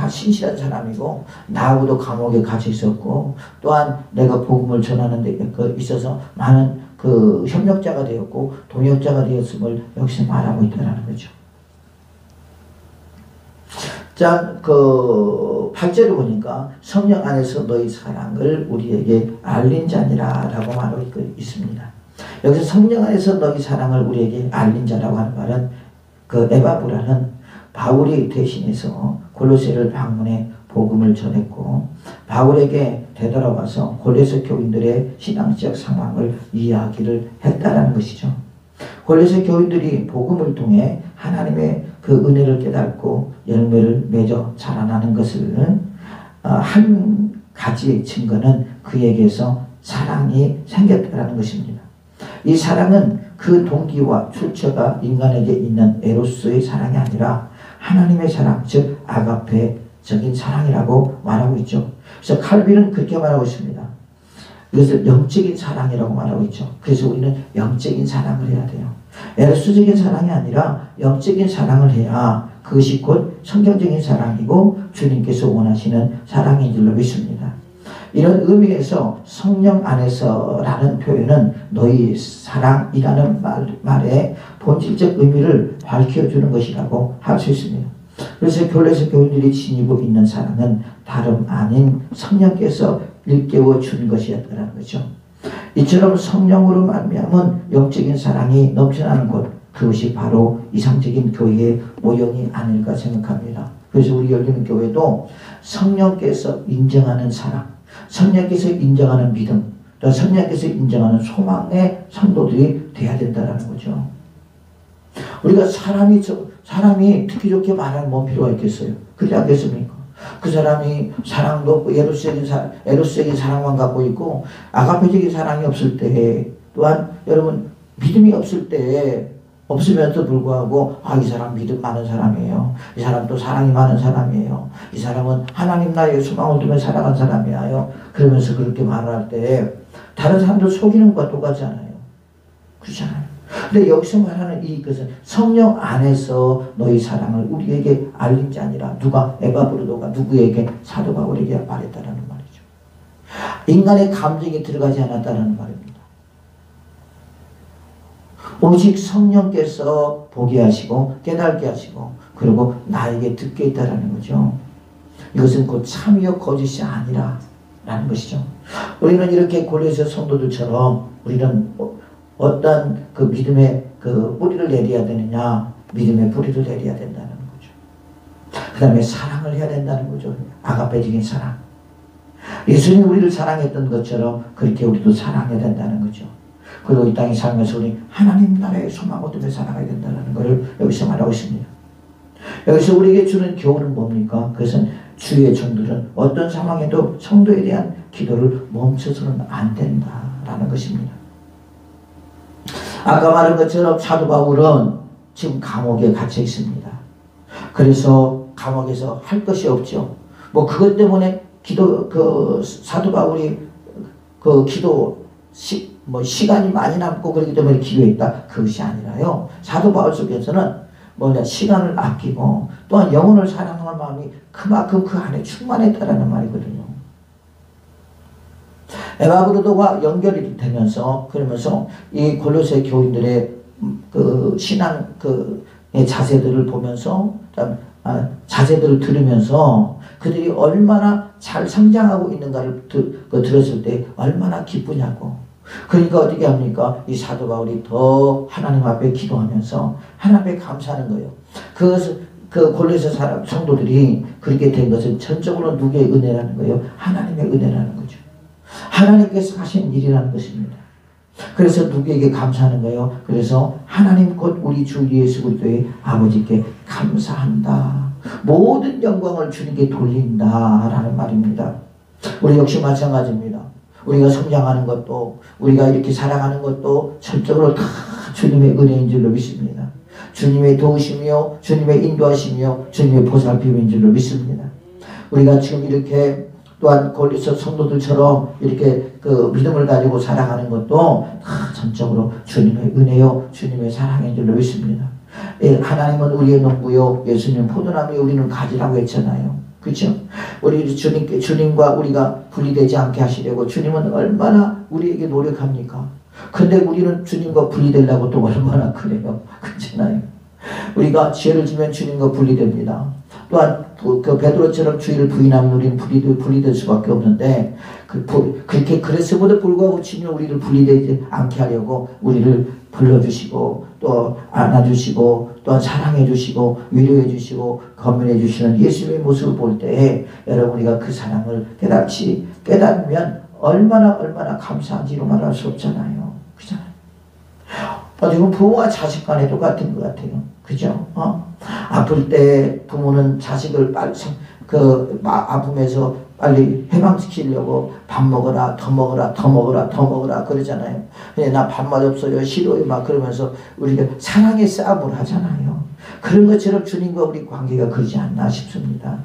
신실한 사람이고 나하고도 감옥에 갇혀 있었고 또한 내가 복음을 전하는 데 있어서 많은 그 협력자가 되었고 동역자가 되었음을 여기서 말하고 있다는 거죠. 자, 그 8절을 보니까 성령 안에서 너희 사랑을 우리에게 알린 자니라 라고 말하고 있습니다. 여기서 성령 안에서 너희 사랑을 우리에게 알린 자라고 하는 말은 그 에바브라는 바울이 대신해서 골로새를 방문해 복음을 전했고 바울에게 되돌아와서 골로새 교인들의 신앙적 상황을 이야기를 했다라는 것이죠. 골로새 교인들이 복음을 통해 하나님의 그 은혜를 깨닫고 열매를 맺어 자라나는 것을 한 가지의 증거는 그에게서 사랑이 생겼다는 것입니다. 이 사랑은 그 동기와 출처가 인간에게 있는 에로스의 사랑이 아니라 하나님의 사랑, 즉 아가페적인 사랑이라고 말하고 있죠. 그래서 칼빈은 그렇게 말하고 있습니다. 이것을 영적인 사랑이라고 말하고 있죠. 그래서 우리는 영적인 사랑을 해야 돼요. 에로스적인 사랑이 아니라 영적인 사랑을 해야 그것이 곧 성경적인 사랑이고 주님께서 원하시는 사랑인 줄로 믿습니다. 이런 의미에서 성령 안에서라는 표현은 너희 사랑이라는 말의 본질적 의미를 밝혀주는 것이라고 할 수 있습니다. 그래서 골로새 교인들이 지니고 있는 사랑은 다름 아닌 성령께서 일깨워 준 것이었다는 거죠. 이처럼 성령으로 말미암은 영적인 사랑이 넘쳐나는 곳, 그것이 바로 이상적인 교회의 모형이 아닐까 생각합니다. 그래서 우리 열리는 교회도 성령께서 인정하는 사랑, 성령께서 인정하는 믿음, 또 성령께서 인정하는 소망의 성도들이 돼야 된다는 거죠. 우리가 사람이 듣기 좋게 말하는 뭔 필요가 있겠어요? 그렇지 않겠습니까? 그 사람이 사랑도 없고 에로스적인 사랑만 갖고 있고 아가페적인 사랑이 없을 때 또한 여러분 믿음이 없을 때 없으면서 불구하고 이 사람 믿음 많은 사람이에요. 이 사람 또 사랑이 많은 사람이에요. 이 사람은 하나님 나라에 소망을 두며 살아간 사람이에요. 그러면서 그렇게 말을 할 때 다른 사람들 속이는 것과 똑같지 않아요. 그렇잖아요. 근데 여기서 말하는 이것은 성령 안에서 너희 사랑을 우리에게 알린 자 아니라 누가 에바브로도가 누구에게 사도 바울에게 말했다라는 말이죠. 인간의 감정이 들어가지 않았다는 말입니다. 오직 성령께서 보게 하시고 깨닫게 하시고 그리고 나에게 듣게 했다라는 거죠. 이것은 곧 참이요 거짓이 아니라 라는 것이죠. 우리는 이렇게 골로새 성도들처럼 우리는 어떤 그 믿음의 그 뿌리를 내려야 되느냐, 믿음의 뿌리를 내려야 된다는 거죠. 그 다음에 사랑을 해야 된다는 거죠. 아가페적인 사랑. 예수님이 우리를 사랑했던 것처럼 그렇게 우리도 사랑해야 된다는 거죠. 그리고 이 땅에 살면서 우리 하나님 나라의 소망 얻으며 살아가야 된다는 것을 여기서 말하고 있습니다. 여기서 우리에게 주는 교훈은 뭡니까? 그것은 주의 종들은 어떤 상황에도 성도에 대한 기도를 멈춰서는 안 된다라는 것입니다. 아까 말한 것처럼 사도 바울은 지금 감옥에 갇혀 있습니다. 그래서 감옥에서 할 것이 없죠. 뭐 그것 때문에 사도 바울이 시간이 많이 남고 그렇기 때문에 기도했다. 그것이 아니라요. 사도 바울 속에서는 시간을 아끼고 또한 영혼을 사랑하는 마음이 그만큼 그 안에 충만했다라는 말이거든요. 에바브로도와 연결이 되면서 그러면서 이 골로새 교인들의 그 신앙 자세들을 보면서 자세들을 들으면서 그들이 얼마나 잘 성장하고 있는가를 들었을 때 얼마나 기쁘냐고. 그러니까 어떻게 합니까? 이 사도 바울이 더 하나님 앞에 기도하면서 하나님 앞에 감사하는 거예요. 그 골로새 사람 성도들이 그렇게 된 것은 전적으로 누구의 은혜라는 거예요? 하나님의 은혜라는 거죠. 하나님께서 하신 일이라는 것입니다. 그래서 누구에게 감사하는 거예요? 그래서 하나님 곧 우리 주 예수 그리스도의 아버지께 감사한다. 모든 영광을 주님께 돌린다라는 말입니다. 우리 역시 마찬가지입니다. 우리가 성장하는 것도 우리가 이렇게 살아가는 것도 전적으로 다 주님의 은혜인 줄로 믿습니다. 주님의 도우심이요 주님의 인도하심이요 주님의 보살핌인 줄로 믿습니다. 우리가 지금 이렇게 또한 골로새 성도들처럼 이렇게 그 믿음을 가지고 살아가는 것도 다 전적으로 주님의 은혜요 주님의 사랑인 줄로 믿습니다. 예, 하나님은 우리의 농부요 예수님 포도나무에 우리는 가지라고 했잖아요. 그렇죠? 우리 주님과 우리가 분리되지 않게 하시려고 주님은 얼마나 우리에게 노력합니까? 근데 우리는 주님과 분리되려고 또 얼마나 그래요. 그렇잖아요. 우리가 죄를 지면 주님과 분리됩니다. 또한 그 베드로처럼 주의를 부인하면 우리는 분리될 수밖에 없는데 그렇게 그랬음에도 불구하고 주님은 우리를 분리되지 않게 하려고 우리를 불러주시고 또 안아주시고 또한 사랑해주시고 위로해주시고 건면해주시는 예수님의 모습을 볼 때에 여러분 우리가 그 사랑을 깨닫으면 얼마나 감사한지로 말할 수 없잖아요. 그잖아요. 어떻게 보면 부모와 자식 간에 똑같은 것 같아요. 그죠? 아플 때 부모는 자식을 빨리 아픔에서 빨리 해방시키려고 밥 먹어라 더 먹어라 그러잖아요. 나 밥맛 없어요 싫어요 막 그러면서 우리가 사랑의 싸움을 하잖아요. 그런 것처럼 주님과 우리 관계가 그러지 않나 싶습니다.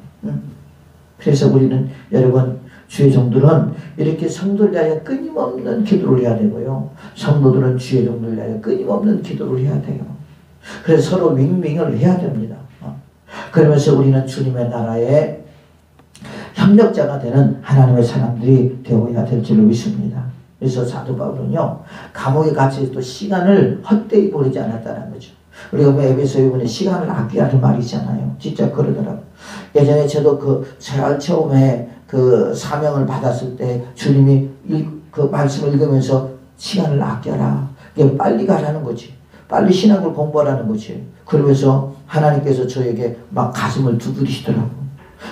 그래서 우리는 여러분 주의 종들은 이렇게 성도를 위하여 끊임없는 기도를 해야 되고요. 성도들은 주의 종들을 위하여 끊임없는 기도를 해야 돼요. 그래서 서로 윙윙을 해야 됩니다. 그러면서 우리는 주님의 나라의 협력자가 되는 하나님의 사람들이 되어야 될 줄로 믿습니다. 그래서 사도 바울은요 감옥에 갇혀서 또 시간을 헛되이 보내지 않았다는 거죠. 우리가 에베소에 보면 시간을 아끼라는 말이 있잖아요. 진짜 그러더라고요. 예전에 저도 제일 처음에 그 사명을 받았을 때 주님이 그 말씀을 읽으면서 시간을 아껴라. 이게 빨리 가라는 거지. 빨리 신학을 공부하라는 거지. 그러면서 하나님께서 저에게 막 가슴을 두드리시더라고.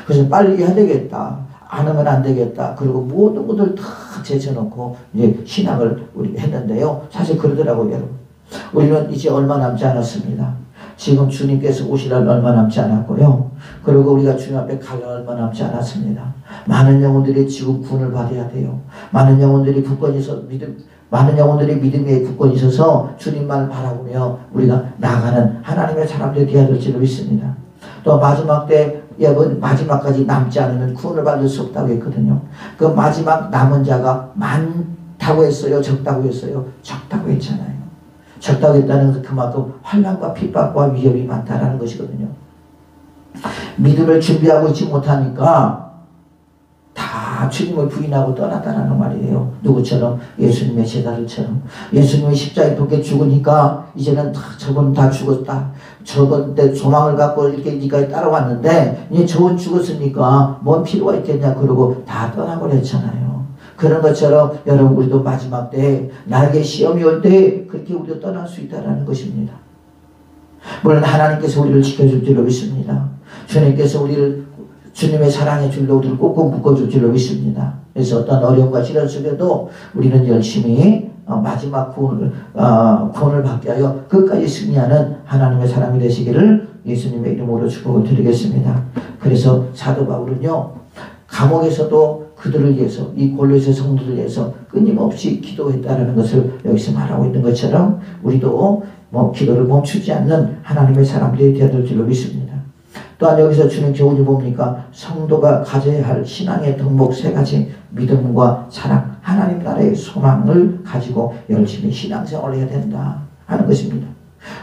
그래서 빨리 해야 되겠다. 안 하면 안 되겠다. 그리고 모든 것들 다 제쳐놓고 이제 신학을 우리 했는데요. 사실 그러더라고요, 여러분. 우리는 이제 얼마 남지 않았습니다. 지금 주님께서 오시라 얼마 남지 않았고요. 그리고 우리가 주님 앞에 갈 얼마 남지 않았습니다. 많은 영혼들이 지금 구원을 받아야 돼요. 많은 영혼들이 믿음의 굳건히 있어서 주님만 바라보며 우리가 나아가는 하나님의 사람들이 되어야 될 줄로 믿습니다. 또 마지막 때 마지막까지 남지 않으면 구원을 받을 수 없다고 했거든요. 그 마지막 남은 자가 많다고 했어요? 적다고 했어요? 적다고 했잖아요. 적다고 했다는 것은 그만큼 환난과 핍박과 위협이 많다라는 것이거든요. 믿음을 준비하고 있지 못하니까 다 주님을 부인하고 떠났다라는 말이에요. 누구처럼? 예수님의 제자들처럼. 예수님의 십자가에 독에 죽으니까 이제는 저건 다 죽었다. 저건 때 소망을 갖고 이렇게 니가 따라왔는데 이제 저건 죽었으니까 뭔 필요가 있겠냐 그러고 다 떠나버렸잖아요. 그런 것처럼 여러분 우리도 마지막 때 나에게 시험이 올 때 그렇게 우리도 떠날 수 있다는 것입니다. 물론 하나님께서 우리를 지켜줄 줄로 믿습니다. 주님께서 우리를 주님의 사랑의 줄로 우리를 꼭꼭 묶어줄 줄로 믿습니다. 그래서 어떤 어려움과 시련 속에도 우리는 열심히 마지막 구원을 받게 하여 끝까지 승리하는 하나님의 사람이 되시기를 예수님의 이름으로 축복을 드리겠습니다. 그래서 사도 바울은요 감옥에서도 그들을 위해서 이 골로새 성도들을 위해서 끊임없이 기도했다는 것을 여기서 말하고 있는 것처럼 우리도 기도를 멈추지 않는 하나님의 사람들이 되어야 될 줄로 믿습니다. 또한 여기서 주는 교훈이 뭡니까? 성도가 가져야 할 신앙의 덕목 세 가지 믿음과 사랑, 하나님 나라의 소망을 가지고 열심히 신앙생활을 해야 된다 하는 것입니다.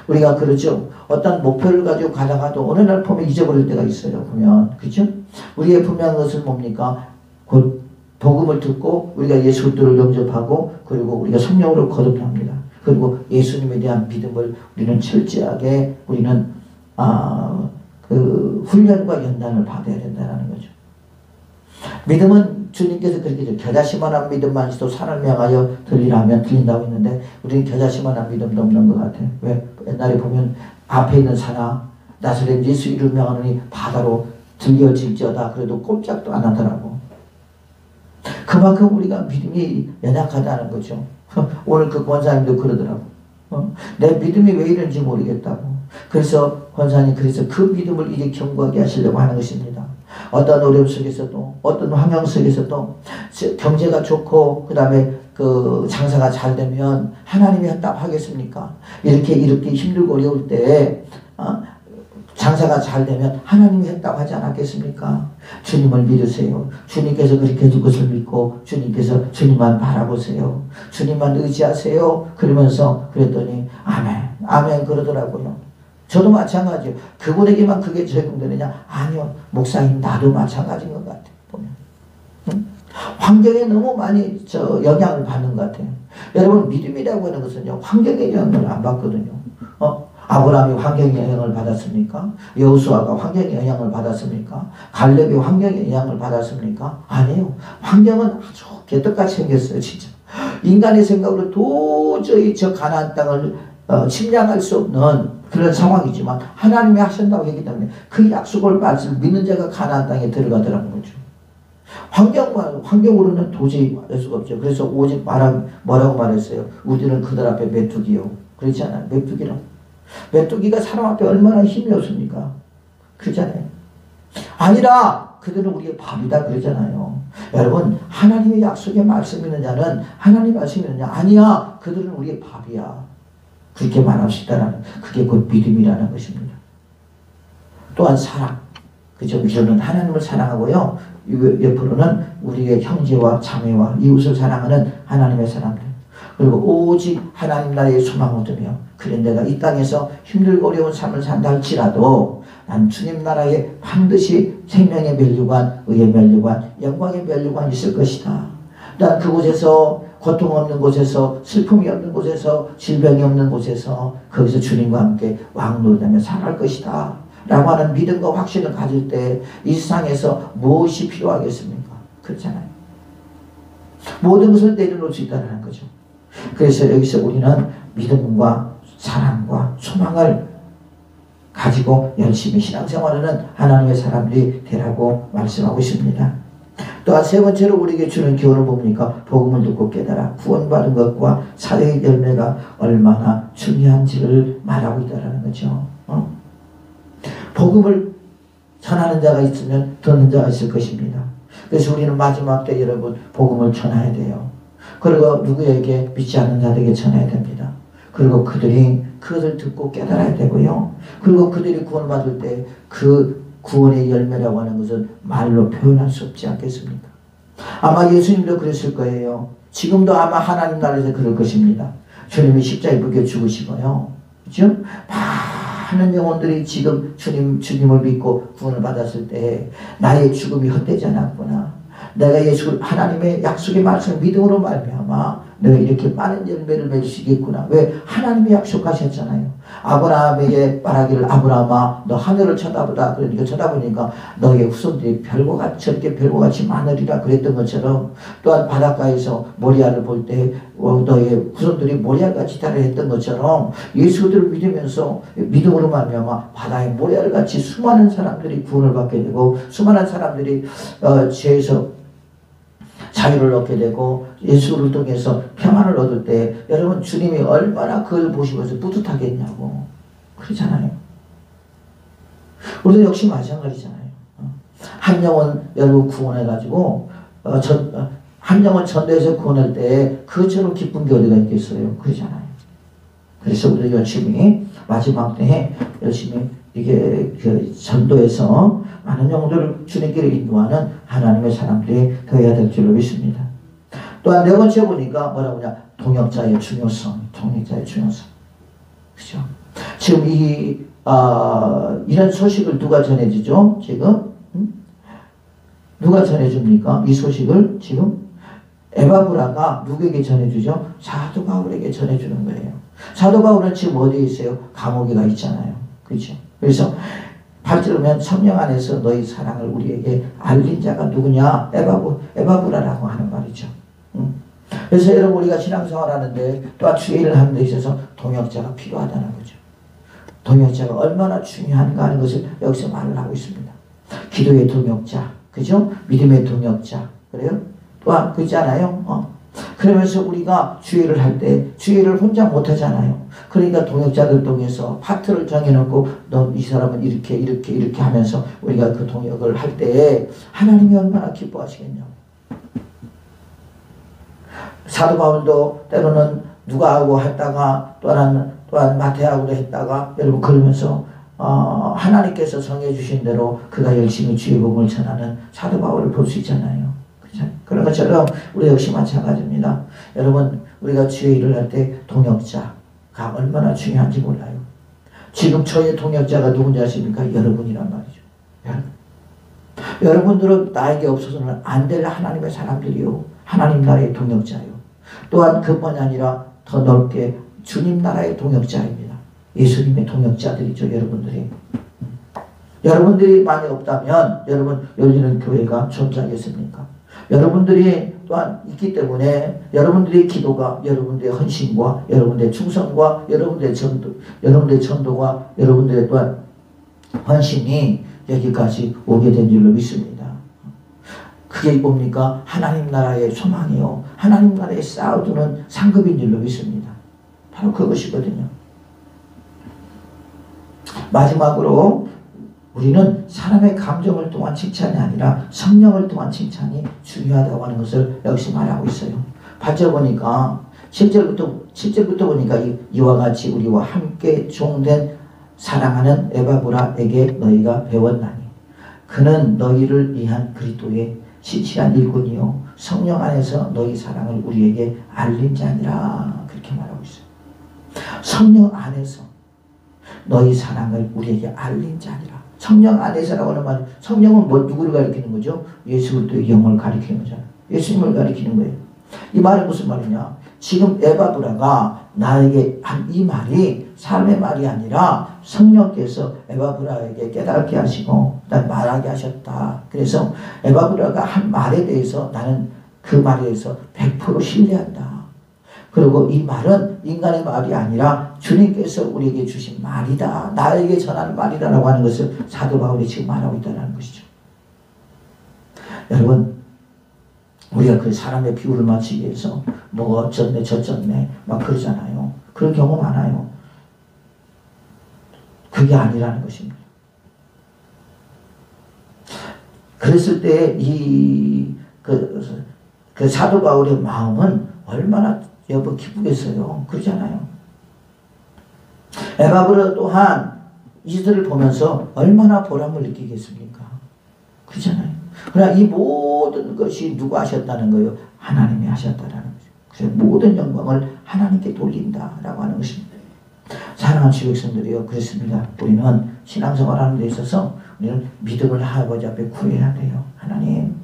우리가 그러죠. 어떤 목표를 가지고 가다가도 어느 날 보면 잊어버릴 때가 있어요. 보면 그렇죠? 우리의 분명한 것은 뭡니까? 곧 복음을 듣고 우리가 예수 그리스도를 영접하고 그리고 우리가 성령으로 거듭납니다. 그리고 예수님에 대한 믿음을 우리는 철저하게 우리는 그 훈련과 연단을 받아야 된다는 거죠. 믿음은 주님께서 그렇게 겨자씨만한 믿음만 있어도 산을 명하여 들리라면 들린다고 했는데 우리는 겨자씨만한 믿음도 없는 것 같아요. 왜? 옛날에 보면 앞에 있는 산아 나사렛 예수 이름 명하노니 바다로 들려질지어다 그래도 꼼짝도 안 하더라고. 그만큼 우리가 믿음이 연약하다는 거죠. 오늘 그 권사님도 그러더라고. 내 믿음이 왜 이런지 모르겠다고. 그래서 권사님 그래서 그 믿음을 이제 견고하게 하시려고 하는 것입니다. 어떤 어려움 속에서도 어떤 환경 속에서도 경제가 좋고 그 다음에 그 장사가 잘 되면 하나님이 했다고 하겠습니까? 이렇게 힘들고 어려울 때 장사가 잘 되면 하나님이 했다고 하지 않았겠습니까? 주님을 믿으세요. 주님께서 그렇게 해줄 것을 믿고 주님께서 주님만 바라보세요. 주님만 의지하세요. 그러면서 그랬더니 아멘 아멘 그러더라고요. 저도 마찬가지예요. 그분에게만 그게 적용되느냐? 아니요. 목사님 나도 마찬가지인 것 같아요. 보면. 환경에 너무 많이 영향을 받는 것 같아요. 여러분 믿음이라고 하는 것은요. 환경의 영향을 안 받거든요. 아브라함이 환경의 영향을 받았습니까? 여호수아가 환경의 영향을 받았습니까? 갈렙이 환경의 영향을 받았습니까? 아니에요. 환경은 아주 개떡같이 생겼어요. 진짜. 인간의 생각으로 도저히 저 가나안 땅을 침략할 수 없는 그런 상황이지만 하나님이 하신다고 했기 때문에 그 약속을 믿는 자가 가나안 땅에 들어가더라는 거죠. 환경으로는 도저히 알 수가 없죠. 그래서 오직 뭐라고 말했어요? 우리는 그들 앞에 메뚜기요. 그렇지 않아요? 메뚜기가 사람 앞에 얼마나 힘이 없습니까? 그렇잖아요. 아니라 그들은 우리의 밥이다 그러잖아요. 여러분 하나님의 약속의 말씀 있는 자는 하나님의 말씀 있는 자 아니야. 그들은 우리의 밥이야. 그렇게 말할 수 있다는 그게 곧 믿음이라는 것입니다. 또한 사랑. 그죠? 우리는 하나님을 사랑하고요. 옆으로는 우리의 형제와 자매와 이웃을 사랑하는 하나님의 사람들. 그리고 오직 하나님 나라의 소망을 두며 그래 내가 이 땅에서 힘들고 어려운 삶을 산다 할지라도 난 주님 나라에 반드시 생명의 멸류관, 의의 멸류관, 영광의 멸류관이 있을 것이다. 난 그곳에서 고통 없는 곳에서 슬픔이 없는 곳에서 질병이 없는 곳에서 거기서 주님과 함께 왕노릇하며 살아갈 것이다 라고 하는 믿음과 확신을 가질 때 이 세상에서 무엇이 필요하겠습니까? 그렇잖아요. 모든 것을 내려놓을 수 있다는 거죠. 그래서 여기서 우리는 믿음과 사랑과 소망을 가지고 열심히 신앙생활하는 하나님의 사람들이 되라고 말씀하고 있습니다. 또한 세 번째로 우리에게 주는 교훈을 뭡니까? 복음을 듣고 깨달아 구원받은 것과 사역의 열매가 얼마나 중요한지를 말하고 있다는 거죠. 복음을 전하는 자가 있으면 듣는 자가 있을 것입니다. 그래서 우리는 마지막 때 여러분 복음을 전해야 돼요. 그리고 누구에게 믿지 않는 자들에게 전해야 됩니다. 그리고 그들 듣고 깨달아야 되고요. 그리고 그들이 구원받을 때 그 구원의 열매라고 하는 것은 말로 표현할 수 없지 않겠습니까? 아마 예수님도 그랬을 거예요. 지금도 아마 하나님 나라에서 그럴 것입니다. 주님이 십자가에 묶여 죽으시고요. 그죠? 많은 영혼들이 지금 주님을 믿고 구원을 받았을 때 나의 죽음이 헛되지 않았구나. 내가 하나님의 약속의 말씀을 믿음으로 말미암아 내가 이렇게 많은 열매를 맺을 수 있겠구나. 왜? 하나님이 약속하셨잖아요. 아브라함에게 말하기를 아브라함아 너 하늘을 쳐다보다. 그러니까 쳐다보니까 너의 후손들이 저렇게 별과 같이 많으리라 그랬던 것처럼 또한 바닷가에서 모리아를 볼 때 너의 후손들이 모리아같이 다르 했던 것처럼 예수들을 믿으면서 믿음으로 말미암아 바다의 모리아를 같이 수많은 사람들이 구원을 받게 되고 수많은 사람들이 죄에서 자유를 얻게 되고 예수를 통해서 평안을 얻을 때 여러분 주님이 얼마나 그걸 보시면서 뿌듯하겠냐고 그러잖아요. 우리도 역시 마찬가지잖아요. 한 영혼 여러분 구원해가지고 한 영혼 전도해서 구원할 때 그처럼 기쁜 게 어디가 있겠어요. 그러잖아요. 그래서 우리도 열심히 마지막 때에 열심히 이게 전도해서 많은 영혼들을 주님께로 인도하는 하나님의 사람들이 되어야 될 줄로 믿습니다. 또한 네 번째 보니까 뭐라고 하냐? 동역자의 중요성. 그죠? 지금 이런 소식을 누가 전해주죠? 지금? 누가 전해줍니까? 이 소식을 지금? 에바브라가 누구에게 전해주죠? 사도 바울에게 전해주는 거예요. 사도 바울은 지금 어디에 있어요? 감옥에 가 있잖아요. 그렇죠? 그래서 8절은 성령 안에서 너희 사랑을 우리에게 알린 자가 누구냐? 에바브라라고 하는 말이죠. 그래서 여러분 우리가 신앙생활 하는데 또한 주의 일을 하는 데 있어서 동역자가 필요하다는 거죠. 동역자가 얼마나 중요한가 하는 것을 여기서 말을 하고 있습니다. 기도의 동역자, 그죠? 믿음의 동역자, 그래요? 또한 그렇잖아요. 그러면서 우리가 주의를 할 때 주의를 혼자 못하잖아요. 그러니까 동역자들 통해서 파트를 정해놓고 너 이 사람은 이렇게 하면서 우리가 그 동역을 할 때 하나님이 얼마나 기뻐하시겠냐고. 사도 바울도 때로는 누가하고 했다가 또한 마태하고도 했다가 여러분 그러면서 하나님께서 정해주신 대로 그가 열심히 주의 복음을 전하는 사도 바울을 볼 수 있잖아요. 그렇죠? 그런 것처럼 우리 역시 마찬가지입니다. 여러분 우리가 주의 일을 할 때 동역자가 얼마나 중요한지 몰라요. 지금 저의 동역자가 누군지 아십니까? 여러분이란 말이죠. 여러분들은 나에게 없어서는 안 될 하나님의 사람들이요. 하나님 나라의 동역자요. 또한 그뿐이 아니라 더 넓게 주님 나라의 동역자입니다. 예수님의 동역자들이죠. 여러분들이 많이 없다면 여러분 열리는 교회가 존재하겠습니까? 여러분들이 또한 있기 때문에 여러분들의 기도가 여러분들의 헌신과 여러분들의 충성과 여러분들의 전도가 여러분들의 또한 헌신이 여기까지 오게 된 줄로 믿습니다. 그게 뭡니까? 하나님 나라의 소망이요. 하나님 나라에 쌓아두는 상급인 줄로 믿습니다. 바로 그것이거든요. 마지막으로 우리는 사람의 감정을 통한 칭찬이 아니라 성령을 통한 칭찬이 중요하다고 하는 것을 여기서 말하고 있어요. 8절 보니까 7절부터 보니까 이와 같이 우리와 함께 종된 사랑하는 에바브라에게 너희가 배웠나니 그는 너희를 위한 그리스도의 신실한 일꾼이요 성령 안에서 너희 사랑을 우리에게 알린 자니라. 그렇게 말하고 있어요. 성령 안에서 너희 사랑을 우리에게 알린 자니라. 성령 안에서라고 하는 말, 성령은 누구를 가리키는 거죠? 예수 그리스도의 영을 가리키는 거잖아요. 예수님을 가리키는 거예요. 이 말은 무슨 말이냐? 지금 에바브라가 나에게 한 이 말이 사람의 말이 아니라 성령께서 에바브라에게 깨닫게 하시고 말하게 하셨다. 그래서 에바브라가 한 말에 대해서 나는 그 말에 대해서 100% 신뢰한다. 그리고 이 말은 인간의 말이 아니라 주님께서 우리에게 주신 말이다. 나에게 전하는 말이다라고 하는 것을 사도 바울이 지금 말하고 있다는 것이죠. 여러분 우리가 그 사람의 비유를 맞추기 위해서 뭐 어쩌네 저쩌네 막 그러잖아요. 그런 경우 많아요. 그게 아니라는 것입니다. 그랬을 때 그 사도 바울의 마음은 얼마나 여보 기쁘겠어요. 그러잖아요. 에바브라 또한 이들을 보면서 얼마나 보람을 느끼겠습니까? 그러잖아요. 그러나 이 모든 것이 누가 하셨다는 거예요? 하나님이 하셨다는 거죠. 그래서 모든 영광을 하나님께 돌린다라고 하는 것입니다. 사랑하는 주 백성들이요, 그렇습니다. 우리는 신앙생활하는 데 있어서 우리는 믿음을 아버지 앞에 구해야 돼요. 하나님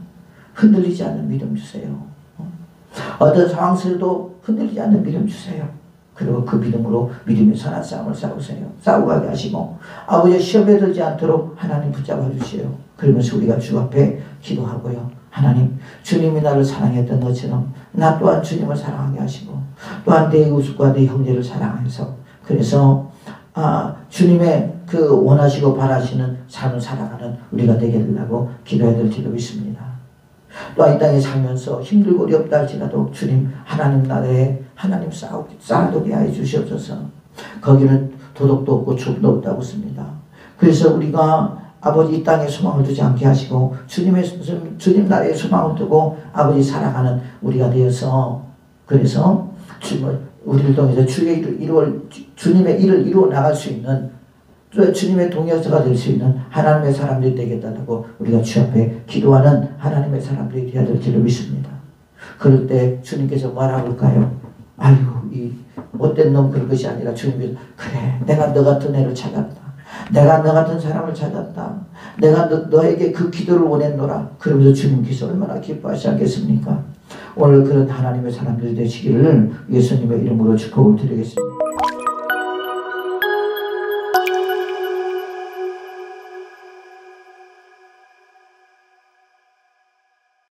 흔들리지 않는 믿음 주세요. 어떤 상황 속에도 흔들리지 않는 믿음 주세요. 그리고 그 믿음으로 믿음의 선한 싸움을 싸우게 하시고 아버지 시험에 들지 않도록 하나님 붙잡아 주시오. 그러면서 우리가 주 앞에 기도하고요. 하나님 주님이 나를 사랑했던 것처럼 나 또한 주님을 사랑하게 하시고 또한 내 이웃과 내 형제를 사랑해서 그래서 주님의 그 원하시고 바라시는 삶을 살아가는 우리가 되게 되려고 기도해야 될 줄로 믿습니다. 또한 이 땅에 살면서 힘들고 어렵다 할지라도 주님 하나님 나라에 하나님 쌓아두게 하여 주시옵소서. 거기는 도덕도 없고 좁도 없다고 씁니다. 그래서 우리가 아버지 이 땅에 소망을 두지 않게 하시고 주님 나라에 소망을 두고 아버지 살아가는 우리가 되어서 그래서 우리를 통해서 주님의 일을 이루어 나갈 수 있는 주님의 동역자가 될 수 있는 하나님의 사람들이 되겠다고 우리가 주 앞에 기도하는 하나님의 사람들이 되어야 될 줄로 믿습니다. 그럴 때 주님께서 뭐라고 할까요? 아이고 이 못된 놈 그런 것이 아니라 주님께서 그래 내가 너 같은 애를 찾았다. 내가 너 같은 사람을 찾았다. 내가 너에게 그 기도를 원했노라. 그러면서 주님께서 얼마나 기뻐하시지 않겠습니까? 오늘 그런 하나님의 사람들이 되시기를 예수님의 이름으로 축복을 드리겠습니다.